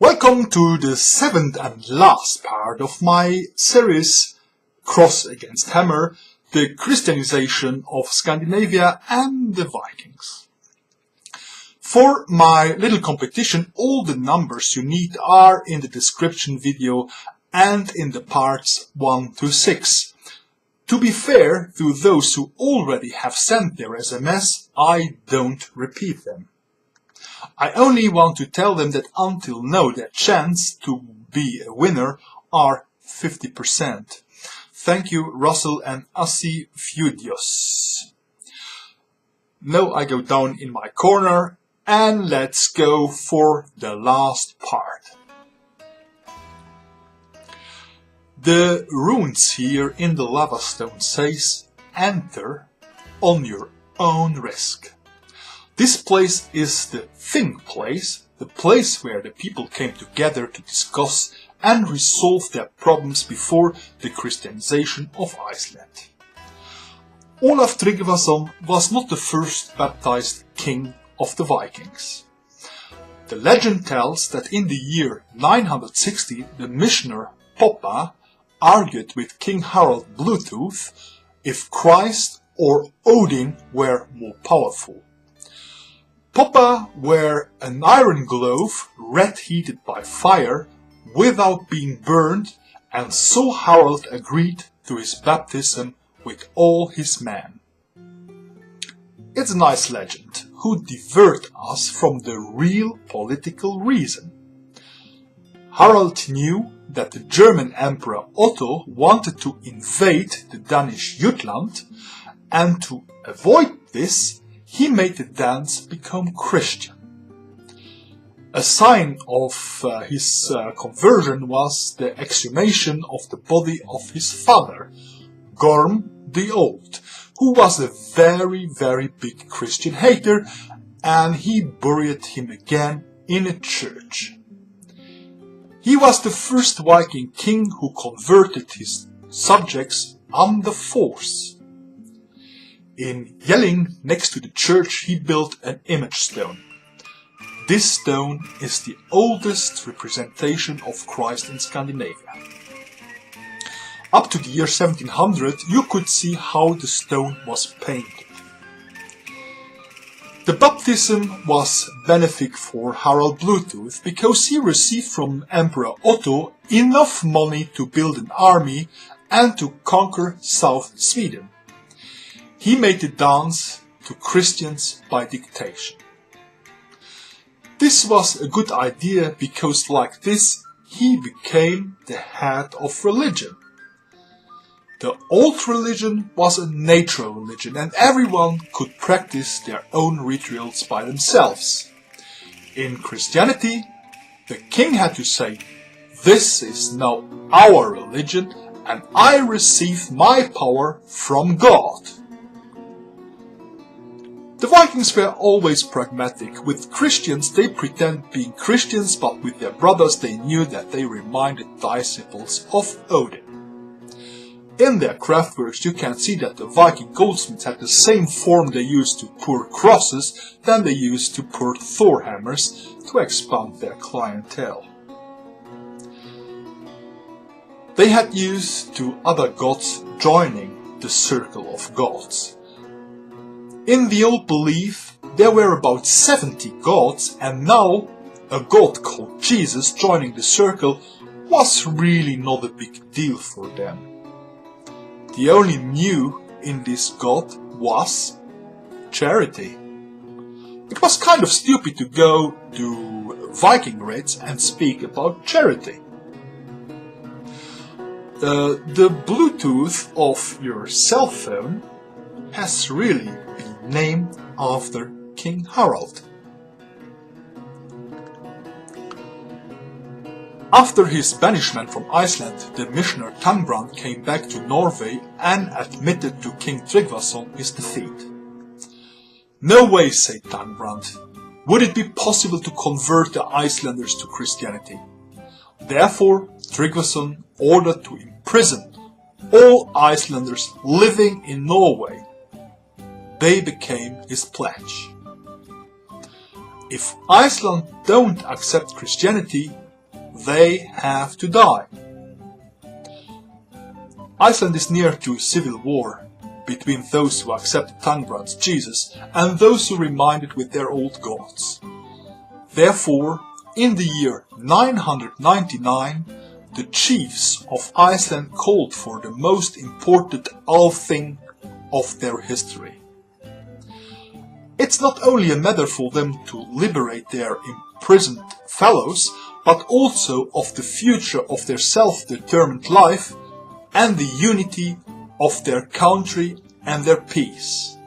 Welcome to the seventh and last part of my series Cross against Hammer, the Christianization of Scandinavia and the Vikings. For my little competition, all the numbers you need are in the description video and in the parts 1 to 6. To be fair to those who already have sent their SMS, I don't repeat them. I only want to tell them that until now their chance to be a winner are 50%. Thank you, Russell and Assi Fudios. Now I go down in my corner and let's go for the last part. The runes here in the lava stone says, enter on your own risk. This place is the Thing place, the place where the people came together to discuss and resolve their problems before the Christianization of Iceland. Olaf Tryggvason was not the first baptized king of the Vikings. The legend tells that in the year 960 the missioner Poppa argued with King Harald Bluetooth if Christ or Odin were more powerful. Poppa wore an iron glove red heated by fire without being burned, and so Harald agreed to his baptism with all his men. It's a nice legend who divert us from the real political reason. Harald knew that the German Emperor Otto wanted to invade the Danish Jutland, and to avoid this, he made the Danes become Christian. A sign of his conversion was the exhumation of the body of his father, Gorm the Old, who was a very big Christian hater, and he buried him again in a church. He was the first Viking king who converted his subjects under force. In Jelling, next to the church, he built an image stone. This stone is the oldest representation of Christ in Scandinavia. Up to the year 1700, you could see how the stone was painted. The baptism was benefic for Harald Bluetooth because he received from Emperor Otto enough money to build an army and to conquer South Sweden. He made the dance to Christians by dictation. This was a good idea because like this he became the head of religion. The old religion was a natural religion and everyone could practice their own rituals by themselves. In Christianity, the king had to say, "This is now our religion and I received my power from God." The Vikings were always pragmatic. With Christians they pretend being Christians, but with their brothers they knew that they reminded disciples of Odin. In their craftworks you can see that the Viking goldsmiths had the same form they used to pour crosses than they used to pour Thor hammers to expand their clientele. They had used to other gods joining the circle of gods. In the old belief there were about 70 gods, and now a god called Jesus joining the circle was really not a big deal for them. The only new in this god was charity. It was kind of stupid to go to Viking raids and speak about charity. The Bluetooth of your cell phone has really been named after King Harald. After his banishment from Iceland, the missioner Thangbrand came back to Norway and admitted to King Tryggvason his defeat. "No way," said Thangbrand. "Would it be possible to convert the Icelanders to Christianity?" Therefore, Tryggvason ordered to imprison all Icelanders living in Norway. They became his pledge. If Iceland don't accept Christianity, they have to die. Iceland is near to civil war between those who accept Tangrand's Jesus and those who remain with their old gods. Therefore, in the year 999, the chiefs of Iceland called for the most important Althing of their history. It's not only a matter for them to liberate their imprisoned fellows, but also of the future of their self-determined life and the unity of their country and their peace.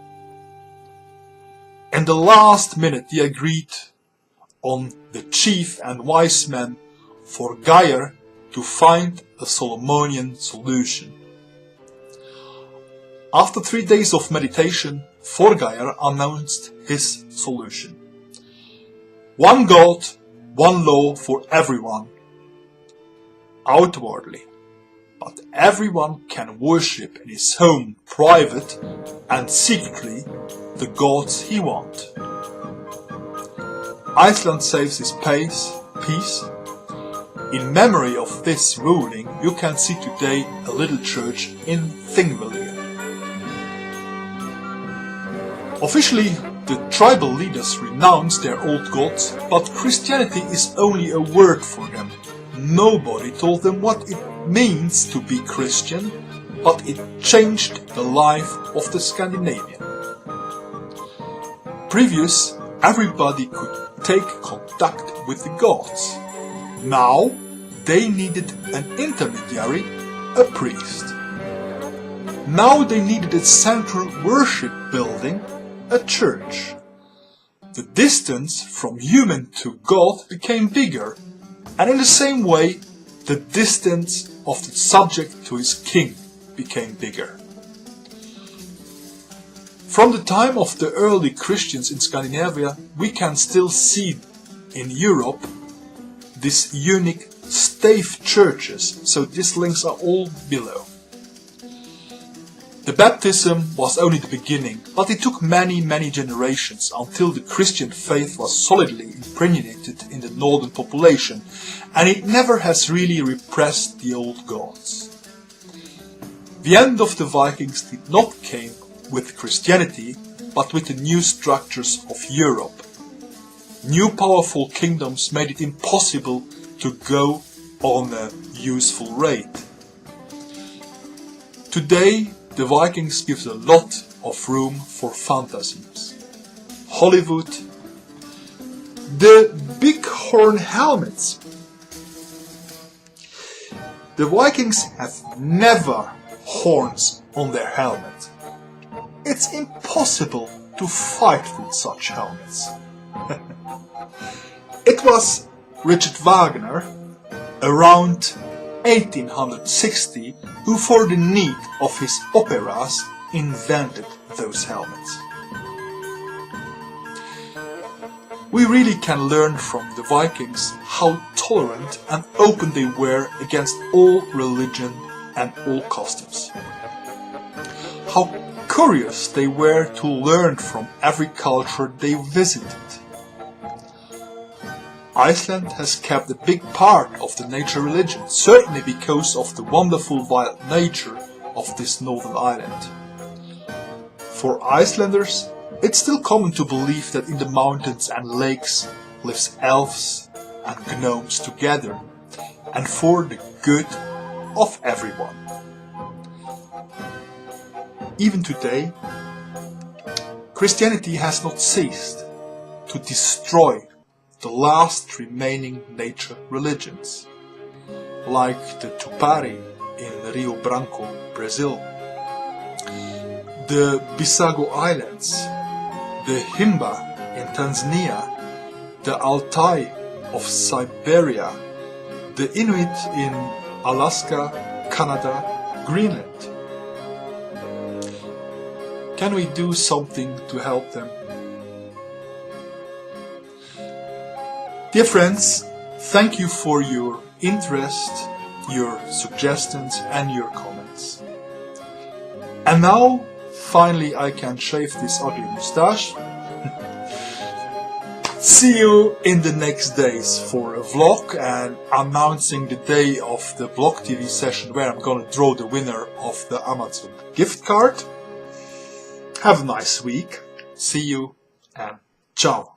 In the last minute they agreed on the chief and wise man Forgeir to find a Solomonian solution. After 3 days of meditation, Forgeir announced his solution. One God, one law for everyone, outwardly, but everyone can worship in his home private and secretly the gods he wants. Iceland saves his peace. In memory of this ruling, you can see today a little church in Thingvellir. Officially, the tribal leaders renounce their old gods, but Christianity is only a word for them. Nobody told them what it means to be Christian, but it changed the life of the Scandinavian. Previous, everybody could take contact with the gods. Now, they needed an intermediary, a priest. Now they needed a central worship building, a church. The distance from human to God became bigger, and in the same way, the distance of the subject to his king became bigger. From the time of the early Christians in Scandinavia, we can still see in Europe these unique Stave Churches, so these links are all below. The baptism was only the beginning, but it took many generations until the Christian faith was solidly impregnated in the northern population, and it never has really repressed the old gods. The end of the Vikings did not come with Christianity, but with the new structures of Europe. New powerful kingdoms made it impossible to go on a useful rate. Today, the Vikings gives a lot of room for fantasies. Hollywood, the bighorn helmets. The Vikings have never horns on their helmet. It's impossible to fight with such helmets. It was Richard Wagner, around 1860, who for the need of his operas invented those helmets. We really can learn from the Vikings how tolerant and open they were against all religion and all customs. How curious they were to learn from every culture they visited. Iceland has kept a big part of the nature religion, certainly because of the wonderful wild nature of this northern island. For Icelanders, it's still common to believe that in the mountains and lakes lives elves and gnomes together, and for the good of everyone. Even today, Christianity has not ceased to destroy the last remaining nature religions, like the Tupari in Rio Branco, Brazil, the Bissagos Islands, the Himba in Tanzania, the Altai of Siberia, the Inuit in Alaska, Canada, Greenland. Can we do something to help them? Dear friends, thank you for your interest, your suggestions and your comments. And now, finally I can shave this ugly moustache. See you in the next days for a vlog and announcing the day of the Vlog TV session where I'm gonna draw the winner of the Amazon gift card. Have a nice week. See you and ciao.